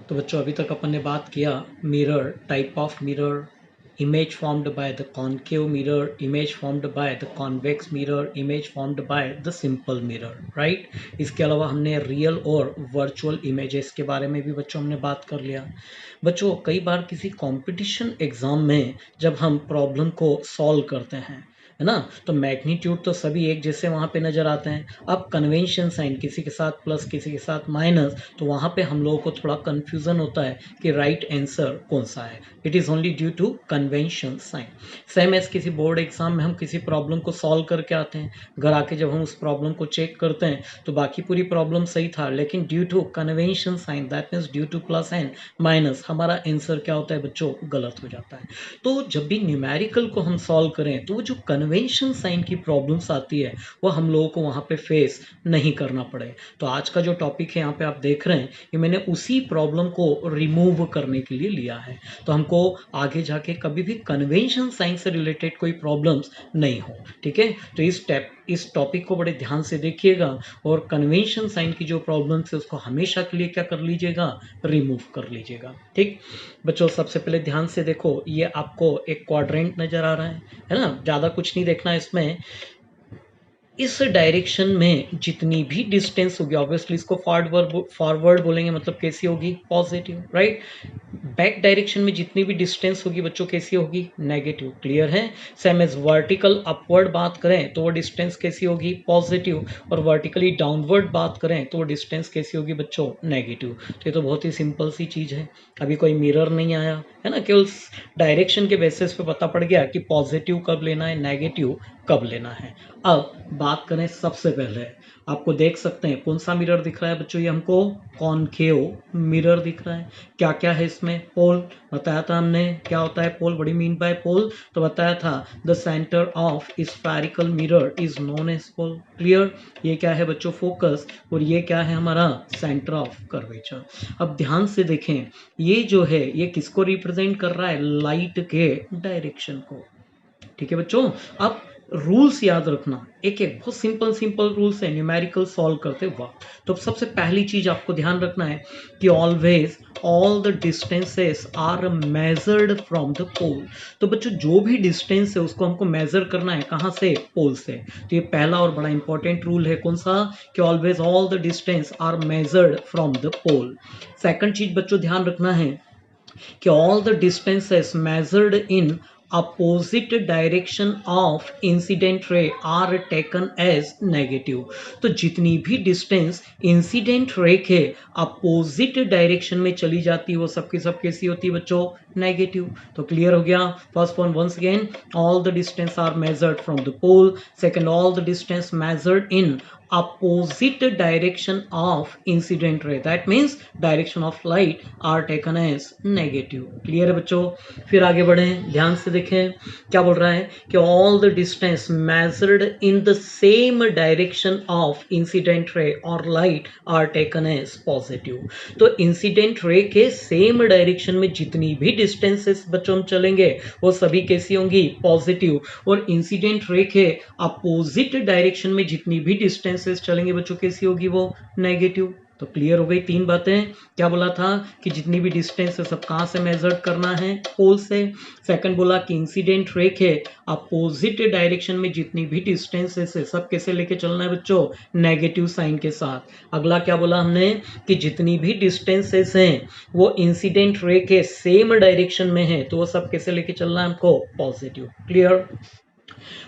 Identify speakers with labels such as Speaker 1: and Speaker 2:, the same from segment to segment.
Speaker 1: तो बच्चों अभी तक अपन ने बात किया mirror, type of mirror, image formed by the concave mirror, image formed by the convex mirror, image formed by the simple mirror, right. इसके अलावा हमने रियल और वर्चुअल इमेजेस के बारे में भी बच्चों हमने बात कर लिया। बच्चों कई बार किसी कंपटीशन एग्जाम में जब हम प्रॉब्लम को सॉल्व करते हैं, है ना, तो मैग्नीट्यूड तो सभी एक जैसे वहाँ पे नज़र आते हैं। अब कन्वेंशन साइन किसी के साथ प्लस किसी के साथ माइनस, तो वहाँ पे हम लोगों को थोड़ा कन्फ्यूज़न होता है कि राइट आंसर कौन सा है। It is only due to convention sign. Same as किसी बोर्ड एग्जाम में हम किसी प्रॉब्लम को सॉल्व करके आते हैं, घर आके जब हम उस प्रॉब्लम को चेक करते हैं तो बाकी पूरी प्रॉब्लम सही था, लेकिन due to convention sign, that means due to plus and minus, हमारा आंसर क्या होता है बच्चों, गलत हो जाता है। तो जब भी न्यूमेरिकल को हम सॉल्व करें तो वो जो कन्वेंशन साइन की प्रॉब्लम्स आती है वो हम लोगों को वहाँ पे फेस नहीं करना पड़े। तो आज का जो टॉपिक है यहाँ पे आप देख रहे हैं, ये मैंने उसी प्रॉब्लम को रिमूव करने के लिए लिया है, तो हमको आगे जाके कभी भी कन्वेंशन साइन से रिलेटेड कोई प्रॉब्लम्स नहीं हो। ठीक है, तो इस टॉपिक को बड़े ध्यान से देखिएगा और कन्वेंशन साइन की जो प्रॉब्लम्स है उसको हमेशा के लिए क्या कर लीजिएगा, रिमूव कर लीजिएगा। ठीक बच्चों, सबसे पहले ध्यान से देखो, ये आपको एक क्वाड्रेंट नजर आ रहा है ना, ज़्यादा कुछ नहीं देखना इसमें। इस डायरेक्शन में जितनी भी डिस्टेंस होगी, ऑब्वियसली इसको फॉरवर्ड बोलेंगे, मतलब कैसी होगी, पॉजिटिव, राइट। बैक डायरेक्शन में जितनी भी डिस्टेंस होगी बच्चों कैसी होगी, नेगेटिव, क्लियर है। सेम एज वर्टिकल अपवर्ड बात करें तो वो डिस्टेंस कैसी होगी, पॉजिटिव, और वर्टिकली डाउनवर्ड बात करें तो वो डिस्टेंस कैसी होगी बच्चों, नेगेटिव। तो ये तो बहुत ही सिंपल सी चीज़ है, अभी कोई मिरर नहीं आया है ना, केवल डायरेक्शन के बेसिस पे पता पड़ गया कि पॉजिटिव कब लेना है, नेगेटिव कब लेना है। अब बात करें, सबसे पहले आपको देख सकते हैं कौन सा मिरर दिख रहा है बच्चों, ये हमको कॉनकेव मिरर दिख रहा है। क्या क्या है इसमें, पोल बताया था हमने, क्या होता है पोल, बड़ी मीन बाय पोल, तो बताया था the centre of spherical mirror is known as pole, clear. ये क्या है बच्चों, फोकस, और ये क्या है हमारा सेंटर ऑफ कर्वेचर। अब ध्यान से देखें, ये जो है ये किसको रिप्रेजेंट कर रहा है, लाइट के डायरेक्शन को। ठीक है बच्चों, अब रूल्स याद रखना, एक एक बहुत सिंपल सिंपल रूल्स है न्यूमेरिकल सॉल्व करते वक्त। तो सबसे पहली चीज आपको ध्यान रखना है कि always all the distances are measured from the pole. तो बच्चों जो भी डिस्टेंस है उसको हमको मेजर करना है, कहाँ से, पोल से। तो ये पहला और बड़ा इंपॉर्टेंट रूल है, कौन सा, कि always all the distance are measured from the pole. Second चीज बच्चों ध्यान रखना है कि all the distances measured in opposite direction of incident ray are taken as negative। तो जितनी भी डिस्टेंस इंसिडेंट रे के अपोजिट डायरेक्शन में चली जाती है वो सबकी सब कैसी होती है बच्चों, नेगेटिव। तो क्लियर हो गया। First one, once again, all the distance are measured from the pole. Second, all the distance measured in opposite direction of incident ray, that means direction of light are taken as negative। Clear है बच्चों। फिर आगे बढ़े, ध्यान से देखें क्या बोल रहा है कि all the distance measured in the same direction of incident ray or light are taken as positive। तो इंसिडेंट रे के सेम डायरेक्शन में जितनी भी डिस्टेंसेस बच्चों हम चलेंगे वो सभी कैसी होंगी, पॉजिटिव। और इंसिडेंट रे के अपोजिट डायरेक्शन में जितनी भी डिस्टेंसेस चलेंगे बच्चों कैसी होगी, वो नेगेटिव। तो क्लियर हो गई तीन बातें। क्या बोला था कि जितनी भी डिस्टेंस है सब कहाँ से मेजर करना है, पोल से। सेकंड बोला कि इंसिडेंट रे के अपोजिट डायरेक्शन में जितनी भी डिस्टेंसेस है सब कैसे लेके चलना है बच्चों, नेगेटिव साइन के साथ। अगला क्या बोला हमने कि जितनी भी डिस्टेंसेस हैं वो इंसिडेंट रे के सेम डायरेक्शन में है तो वो सब कैसे लेके चलना है हमको, पॉजिटिव। क्लियर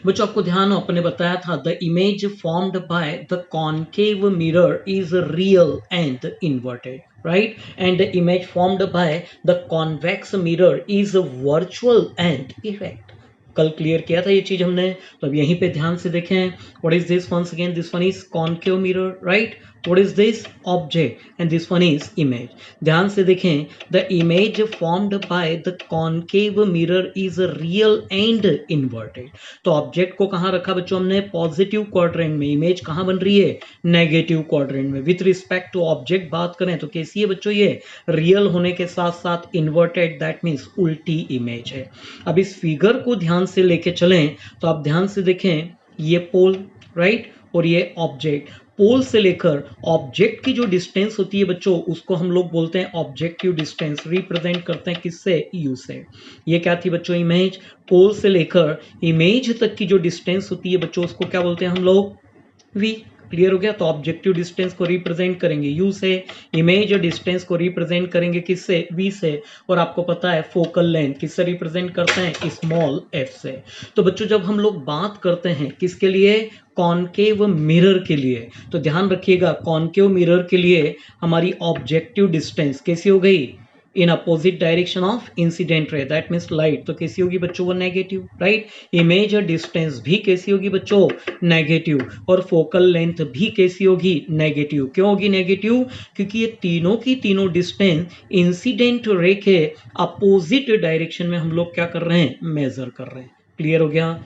Speaker 1: बच्चों, आपको ध्यान हो, अपने बताया था the image formed by the concave mirror is real and inverted, right, and the image formed by the convex mirror is virtual and erect. कल क्लियर किया था ये चीज हमने, तो अब यहीं पे ध्यान से देखें, what is this, once again this one is concave mirror, right, what is this, object, and this one is image। ध्यान से देखें, the image formed by the concave mirror is real and inverted। तो object को कहाँ रखा बच्चों हमने, positive quadrant में, इमेज कहाँ बन रही है, नेगेटिव क्वाड्रेंट में। विथ रिस्पेक्ट टू ऑब्जेक्ट बात करें तो कैसी है बच्चों, ये रियल होने के साथ साथ इन्वर्टेड, दैट मीन्स उल्टी इमेज है। अब इस फिगर को ध्यान से लेके चलें तो आप ध्यान से देखें, ये पोल, राइट, और ये ऑब्जेक्ट, पोल से लेकर ऑब्जेक्ट की जो डिस्टेंस होती है बच्चों, उसको हम लोग बोलते हैं ऑब्जेक्टिव डिस्टेंस, रिप्रेजेंट करते हैं किससे, यू से। ये क्या थी बच्चों, इमेज। पोल से लेकर इमेज तक की जो डिस्टेंस होती है बच्चों, उसको क्या बोलते हैं हम लोग, वी। क्लियर हो गया। तो ऑब्जेक्टिव डिस्टेंस को रिप्रेजेंट करेंगे यू से, इमेज डिस्टेंस को रिप्रेजेंट करेंगे किससे, वी से, और आपको पता है फोकल लेंथ किससे रिप्रेजेंट करते हैं, स्मॉल एफ से। तो बच्चों जब हम लोग बात करते हैं किसके लिए, कॉनकेव मिरर के लिए, तो ध्यान रखिएगा कॉनकेव मिरर के लिए हमारी ऑब्जेक्टिव डिस्टेंस कैसी हो गई, इन अपोजिट डायरेक्शन ऑफ इंसिडेंट रे, दैट मीन्स लाइट, तो कैसी होगी बच्चों, वो नेगेटिव, राइट। इमेज डिस्टेंस भी कैसी होगी बच्चों, नेगेटिव, और फोकल लेंथ भी कैसी होगी, नेगेटिव। क्यों होगी नेगेटिव, क्योंकि ये तीनों की तीनों डिस्टेंस इंसिडेंट रे के अपोजिट डायरेक्शन में हम लोग क्या कर रहे हैं, मेजर कर रहे हैं। क्लियर हो गया।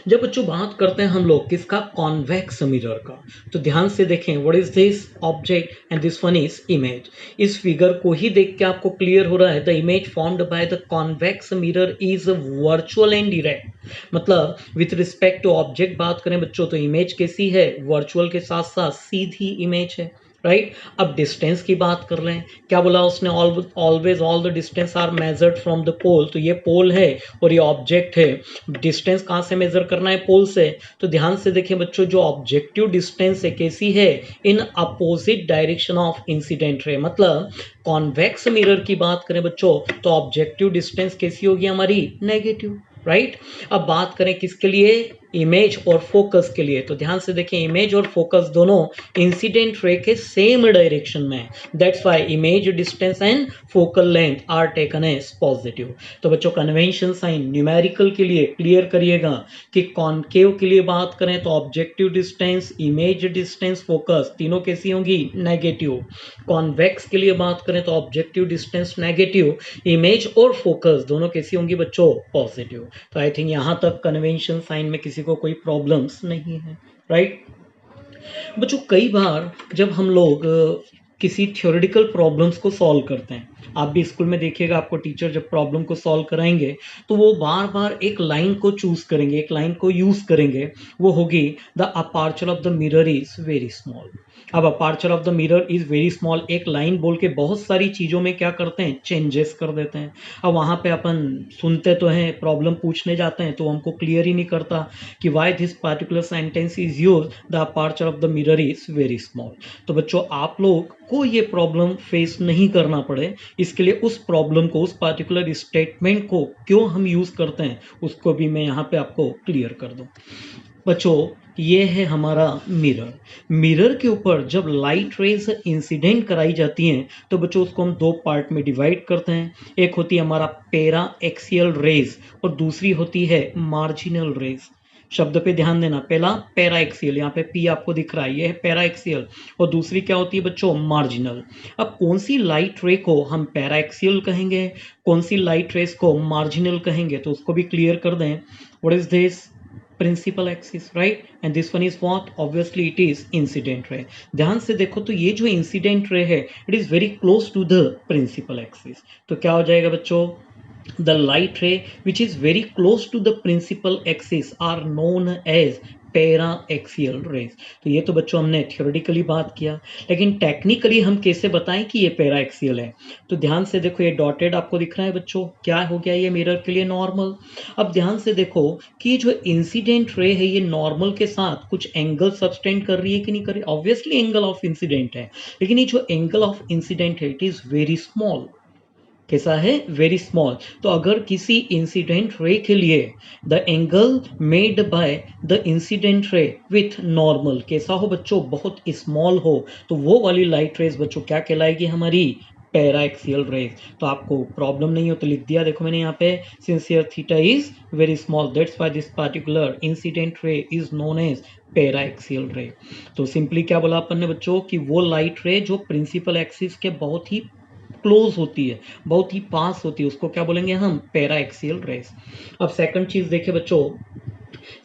Speaker 1: जब बच्चों बात करते हैं हम लोग किसका, कॉन्वेक्स मिरर का, तो ध्यान से देखें, what is this object and this one is image. इस फिगर को ही देख के आपको क्लियर हो रहा है, the image formed by the convex mirror is virtual and direct. मतलब विथ रिस्पेक्ट टू ऑब्जेक्ट बात करें बच्चों, तो इमेज कैसी है, वर्चुअल के साथ साथ सीधी इमेज है, राइट। अब डिस्टेंस की बात कर रहे हैं, क्या बोला उसने, always all the distance are measured from the pole, तो ये पोल है और ये ऑब्जेक्ट है। डिस्टेंस कहाँ से मेजर करना है, पोल से। तो ध्यान से देखिए बच्चों, जो ऑब्जेक्टिव डिस्टेंस है कैसी है, इन अपोजिट डायरेक्शन ऑफ इंसिडेंट रे। मतलब कॉन्वेक्स मिरर की बात करें बच्चों, तो ऑब्जेक्टिव डिस्टेंस कैसी होगी हमारी, नेगेटिव, राइट। अब बात करें किसके लिए, इमेज और फोकस के लिए, तो ध्यान से देखें, इमेज और फोकस दोनों इंसिडेंट रे के सेम डायरेक्शन में, that's why image distance and focal length are taken as positive. तो बच्चों कन्वेंशन साइन न्यूमेरिकल के लिए क्लियर करिएगा कि कॉनकेव के लिए बात करें तो objective distance, image distance, focus तीनों कैसी होंगी, नेगेटिव। कॉन्वेक्स के लिए बात करें तो ऑब्जेक्टिव डिस्टेंस नेगेटिव, इमेज और फोकस दोनों कैसी होंगी बच्चों, पॉजिटिव। तो आई थिंक यहां तक कन्वेंशन साइन में किसी को कोई प्रॉब्लम्स नहीं है, राइट। बच्चों कई बार जब हम लोग किसी थ्योरेटिकल प्रॉब्लम्स को सॉल्व करते हैं, आप भी स्कूल में देखिएगा, आपको टीचर जब प्रॉब्लम को सॉल्व कराएंगे तो वो बार बार एक लाइन को चूज करेंगे, एक लाइन को यूज करेंगे, वो होगी the aperture of the mirror is very small. अब aperture of the mirror is very small एक लाइन बोल के बहुत सारी चीजों में क्या करते हैं, चेंजेस कर देते हैं। अब वहां पे अपन सुनते तो हैं, प्रॉब्लम पूछने जाते हैं तो हमको क्लियर ही नहीं करता कि why this particular sentence is use the aperture of the mirror is very small. तो बच्चों आप लोग को ये प्रॉब्लम फेस नहीं करना पड़े, इसके लिए उस प्रॉब्लम को, उस पार्टिकुलर स्टेटमेंट को क्यों हम यूज करते हैं, उसको भी मैं यहाँ पे आपको क्लियर कर दूं। बच्चों ये है हमारा मिरर। मिरर के ऊपर जब लाइट रेज इंसिडेंट कराई जाती हैं तो बच्चों उसको हम दो पार्ट में डिवाइड करते हैं। एक होती है हमारा पैरा एक्सियल रेज और दूसरी होती है मार्जिनल रेज। शब्द पे ध्यान देना, पहला पैरा एक्सियल, यहाँ पे पी आपको दिख रहा है, ये है पैरा एक्सियल, और दूसरी क्या होती है बच्चों, मार्जिनल। अब कौन सी लाइट रे को हम पैरा एक्सियल कहेंगे, कौन सी लाइट रेस को मार्जिनल कहेंगे, तो उसको भी क्लियर कर दें। What is this, principal axis, right, and this one is what, obviously it is incident ray. ध्यान से देखो तो ये जो इंसिडेंट रे है it is very close to the principal axis, तो क्या हो जाएगा बच्चों, the light ray which is very close to the principal axis are known as paraxial rays. तो ये तो बच्चों हमने थ्योरेटिकली बात किया, लेकिन टेक्निकली हम कैसे बताएं कि ये पैराएक्सियल है। तो ध्यान से देखो, ये डॉटेड आपको दिख रहा है बच्चों, क्या हो गया, ये मिरर के लिए नॉर्मल। अब ध्यान से देखो कि जो इंसिडेंट रे है ये नॉर्मल के साथ कुछ एंगल सब्सटेंड कर रही है कि नहीं कर रही, ऑब्वियसली एंगल ऑफ इंसिडेंट है, लेकिन ये जो एंगल ऑफ इंसिडेंट है इट इज वेरी स्मॉल। कैसा है, वेरी स्मॉल। तो अगर किसी इंसिडेंट रे के लिए the angle made by the incident ray with normal कैसा हो बच्चों, बहुत स्मॉल हो, तो वो वाली लाइट रेज बच्चों क्या कहलाएगी, हमारी पैराएक्सियल रेज। तो आपको प्रॉब्लम नहीं हो तो लिख दिया, देखो मैंने यहाँ पे, since theta is very small that's why this particular incident ray is known as paraxial ray. तो सिंपली क्या बोला अपन ने बच्चों कि वो लाइट रे जो प्रिंसिपल एक्सिस के बहुत ही क्लोज होती है, बहुत ही पास होती है, उसको क्या बोलेंगे हम, पैराएक्सियल रेस। अब सेकंड चीज देखें बच्चों,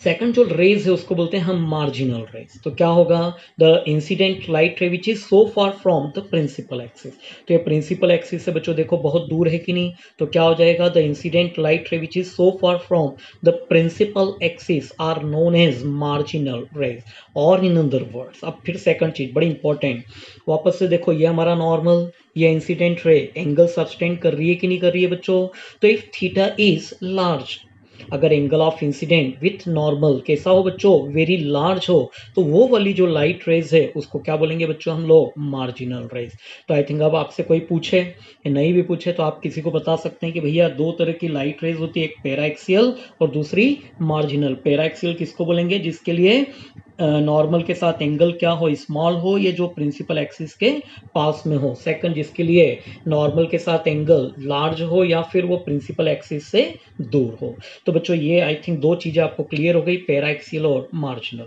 Speaker 1: सेकंड जो रेज है उसको बोलते हैं हम मार्जिनल रेज। तो क्या होगा, the incident light ray which is so far from the principal axis. तो ये प्रिंसिपल एक्सिस से बच्चों देखो बहुत दूर है कि नहीं, तो क्या हो जाएगा, the incident light ray which is so far from the principal axis are known as marginal rays. और इन अदर वर्ड्स, अब फिर सेकंड चीज बड़ी इंपॉर्टेंट, वापस से देखो ये हमारा नॉर्मल, ये इंसिडेंट रे एंगल सब्सटेंड कर रही है कि नहीं कर रही है बच्चों। तो इफ थीटा इज लार्ज, अगर angle of incident with normal कैसा हो बच्चों, वेरी लार्ज हो, तो वो वाली जो लाइट रेज है उसको क्या बोलेंगे बच्चों हम लोग, मार्जिनल रेज। तो आई थिंक अब आपसे कोई पूछे या नहीं भी पूछे तो आप किसी को बता सकते हैं कि भैया दो तरह की लाइट रेज होती है, एक पैराक्सियल और दूसरी मार्जिनल। पैराक्सियल किसको बोलेंगे, जिसके लिए नॉर्मल के साथ एंगल क्या हो, स्मॉल हो, ये जो प्रिंसिपल एक्सिस के पास में हो। सेकंड जिसके लिए नॉर्मल के साथ एंगल लार्ज हो या फिर वो प्रिंसिपल एक्सिस से दूर हो। तो बच्चों ये आई थिंक दो चीजें आपको क्लियर हो गई, पैराक्सियल और मार्जिनल।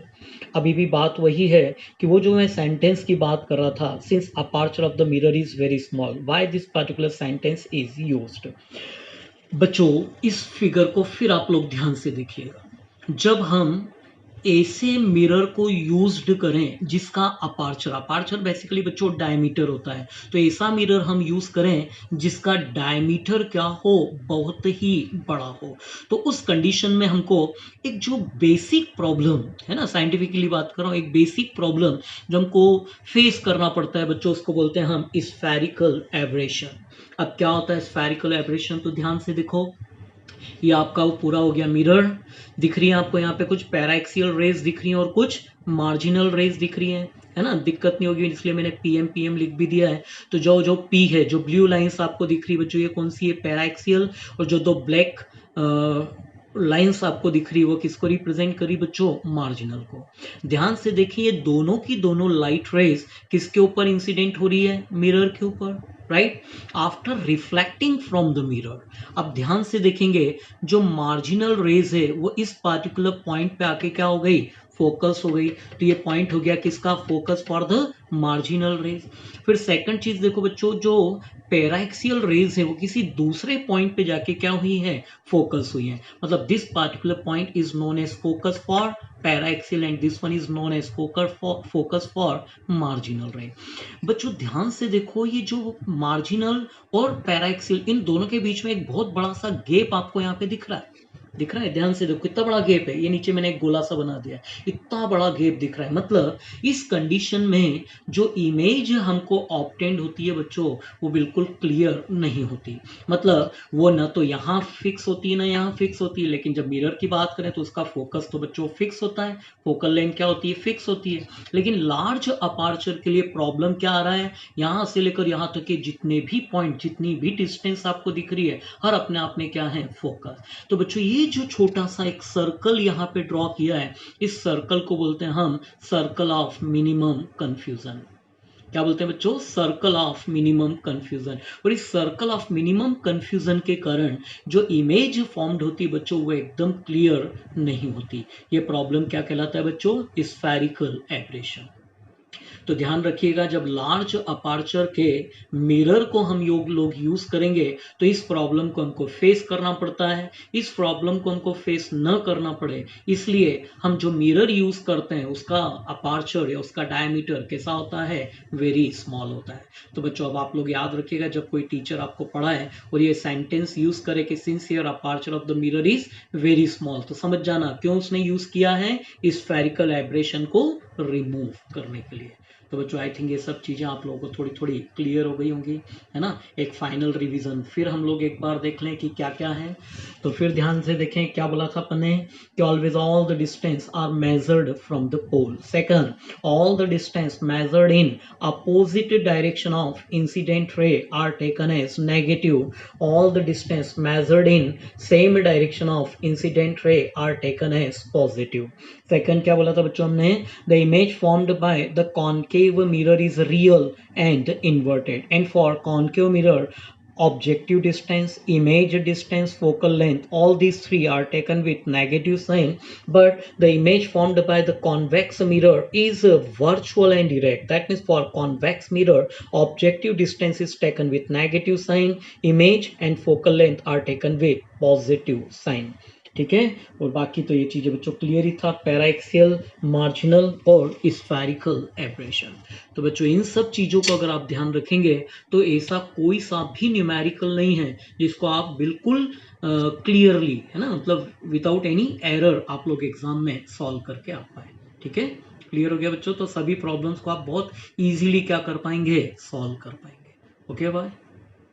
Speaker 1: अभी भी बात वही है कि वो जो मैं सेंटेंस की बात कर रहा था, since aperture of the mirror is very small, why this particular sentence is used. बच्चों इस फिगर को फिर आप लोग ध्यान से देखिएगा, जब हम ऐसे मिरर को यूज्ड करें जिसका अपार्चर, अपार्चर बेसिकली बच्चों डायमीटर होता है, तो ऐसा मिरर हम यूज करें जिसका डायमीटर क्या हो, बहुत ही बड़ा हो, तो उस कंडीशन में हमको एक जो बेसिक प्रॉब्लम है ना, साइंटिफिकली बात कर रहा हूं, एक बेसिक प्रॉब्लम जो हमको फेस करना पड़ता है बच्चों, उसको बोलते हैं हम स्फेरिकल एब्रेशन। अब क्या होता है स्फेरिकल एब्रेशन, तो ध्यान से देखो, ये आपका वो पूरा हो गया मिरर, दिख रही है आपको यहाँ पे कुछ पैराक्सियल रेज दिख रही है और कुछ मार्जिनल रेज दिख रही है ना, दिक्कत नहीं होगी इसलिए मैंने पीएम लिख भी दिया है। तो जो जो पी है, जो ब्लू लाइंस आपको दिख रही है बच्चों, ये कौन सी है, पैराक्सियल, और जो दो ब्लैक लाइंस आपको दिख रही है वो किसको रिप्रेजेंट करी बच्चों, मार्जिनल को। ध्यान से देखिए ये दोनों की दोनों लाइट रेज किसके ऊपर इंसिडेंट हो रही है, मिरर के ऊपर, right, after reflecting from the mirror. अब ध्यान से देखेंगे जो मार्जिनल रेज है वो इस पार्टिकुलर पॉइंट पे आके क्या हो गई, फोकस हो गई। तो ये पॉइंट हो गया किसका, focus for the marginal rays. फिर सेकंड चीज देखो बच्चों, जो पैराक्सियल रेज है वो किसी दूसरे पॉइंट पे जाके क्या हुई है, फोकस हुई है। मतलब this particular point is known as focus for paraxial and this one is known as focus for marginal ray. बच्चों ध्यान से देखो, ये जो मार्जिनल और पैराक्सियल, इन दोनों के बीच में एक बहुत बड़ा सा गैप आपको यहाँ पे दिख रहा है, दिख रहा है, ध्यान से देखो कितना बड़ा गैप है, ये नीचे मैंने एक गोला सा बना दिया है, इतना बड़ा गैप दिख रहा है। मतलब इस कंडीशन में जो इमेज हमको ऑब्टेंड होती है बच्चों, वो बिल्कुल क्लियर नहीं होती। मतलब वो ना तो यहाँ फिक्स होती है ना यहाँ फिक्स होती है, लेकिन जब मिरर की बात करें तो उसका फोकस तो बच्चों फिक्स होता है, फोकल लेंथ क्या होती है, फिक्स होती है। लेकिन लार्ज अपार्चर के लिए प्रॉब्लम क्या आ रहा है, यहाँ से लेकर यहाँ तक के जितने भी पॉइंट, जितनी भी डिस्टेंस आपको दिख रही है, हर अपने आप में क्या है, फोकस। तो बच्चों ये जो छोटा सा एक सर्कल यहाँ पे ड्रॉ किया है, इस सर्कल को बोलते हैं हम सर्कल ऑफ मिनिमम कंफ्यूजन। क्या बोलते हैं बच्चों, सर्कल ऑफ मिनिमम कंफ्यूजन। और इस सर्कल ऑफ मिनिमम कंफ्यूजन के कारण जो इमेज फॉर्म्ड होती है बच्चों, वो एकदम क्लियर नहीं होती। ये प्रॉब्लम क्या कहलाता है बच्चों, स्फेरिकल एब्रेशन। तो ध्यान रखिएगा, जब लार्ज अपार्चर के मिरर को हम लोग यूज करेंगे तो इस प्रॉब्लम को हमको फेस करना पड़ता है। इस प्रॉब्लम को हमको फेस न करना पड़े इसलिए हम जो मिरर यूज करते हैं उसका अपार्चर या उसका डायमीटर कैसा होता है, वेरी स्मॉल होता है। तो बच्चों अब आप लोग याद रखिएगा, जब कोई टीचर आपको पढ़ाए और ये सेंटेंस यूज करे कि since here aperture of the mirror is very small, तो समझ जाना क्यों उसने यूज किया है, स्फेरिकल एब्रेशन को रिमूव करने के लिए। तो बच्चों आई थिंक ये सब चीज़ें आप लोगों को थोड़ी थोड़ी क्लियर हो गई होंगी, है ना। एक फाइनल रिवीजन फिर हम लोग एक बार देख लें कि क्या क्या है। तो फिर ध्यान से देखें क्या बोला था अपन ने, कि always all the distance are measured from the pole. Second, all the distance measured in opposite direction of incident ray are taken as negative. All the distance measured in same direction of incident ray are taken as positive. Second क्या बोला था बच्चों हमने, the image formed by the concave mirror is real and inverted, and for concave mirror objective distance, image distance, focal length, all these three are taken with negative sign, but the image formed by the convex mirror is virtual and direct. That means for convex mirror objective distance is taken with negative sign, image and focal length are taken with positive sign. ठीक है। और बाकी तो ये चीज़ें बच्चों clear ही था, paraxial, marginal और स्फेरिकल एब्रेशन। तो बच्चों इन सब चीज़ों को अगर आप ध्यान रखेंगे तो ऐसा कोई सा भी न्यूमेरिकल नहीं है जिसको आप बिल्कुल क्लियरली, है ना, मतलब विदाउट एनी एरर आप लोग एग्जाम में सॉल्व करके आ पाए। ठीक है, क्लियर हो गया बच्चों? तो सभी प्रॉब्लम्स को आप बहुत इजीली क्या कर पाएंगे, सॉल्व कर पाएंगे। Okay bye.